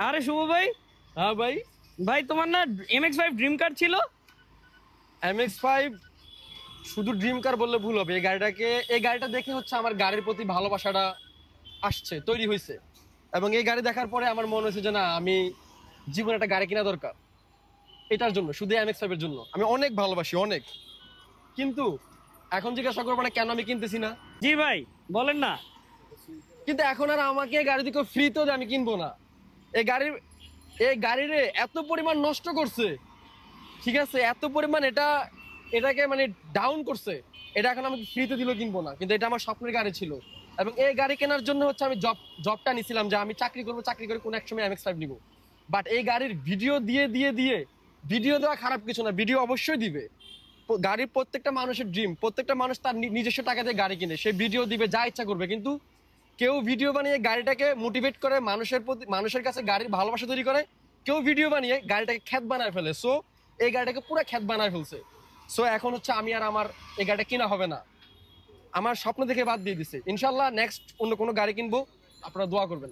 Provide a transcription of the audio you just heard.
আরে শুভ ভাই, হ্যাঁ ভাই। ভাই তোমার না MX-5 ড্রিম কার ছিল? MX-5 শুধু ড্রিম কার বললে ভুল হবে। এই গাড়িটা দেখে হচ্ছে আমার গাড়ির প্রতি ভালোবাসাটা আসছে, তৈরি হয়েছে। এবং এই গাড়ি দেখার পরে আমার মনে হয়েছে যে না, আমি জীবনে একটা গাড়ি কিনা দরকার। এটার জন্য, শুধু MX-5 এর জন্য আমি অনেক ভালোবাসি, অনেক। কিন্তু এখন জিজ্ঞাসা করবো না কেন আমি কিনতেছি না। জি ভাই, বলেন না। কিন্তু এখন আর আমাকে এই গাড়ি দিকে ফ্রি তো আমি কিনবো না। এই গাড়ির এই গাড়ির এত পরিমাণ নষ্ট করছে, ঠিক আছে, এত পরিমাণ এটাকে মানে ডাউন করছে। এটা এখন আমি ফ্রিতে দিলেও কিনবো না, কিন্তু এটা আমার স্বপ্নের গাড়ি ছিল। এবং এই গাড়ি কেনার জন্য হচ্ছে আমি জবটা নিছিলাম, যে আমি চাকরি করবো, চাকরি করে কোনো এক সময় MX-5 নিবো। বাট এই গাড়ির ভিডিও দিয়ে দিয়ে দিয়ে, ভিডিও দেওয়া খারাপ কিছু না, ভিডিও অবশ্যই দিবে। গাড়ির প্রত্যেকটা মানুষের ড্রিম, প্রত্যেকটা মানুষ তার নিজস্ব টাকা দিয়ে গাড়ি কিনে, সে ভিডিও দিবে, যা ইচ্ছা করবে। কিন্তু কেউ ভিডিও বানিয়ে গাড়িটাকে মোটিভেট করে, মানুষের কাছে গাড়ির ভালোবাসা তৈরি করে। কেউ ভিডিও বানিয়ে গাড়িটাকে খ্যাত বানায় ফেলে। সো এই গাড়িটাকে পুরো খ্যাত বানায় ফেলছে। সো এখন হচ্ছে আমি আর আমার এই গাড়িটা কেনা হবে না, আমার স্বপ্ন দেখে বাদ দিয়ে দিছে। ইনশাল্লাহ নেক্সট অন্য কোনো গাড়ি কিনবো, আপনারা দোয়া করবেন।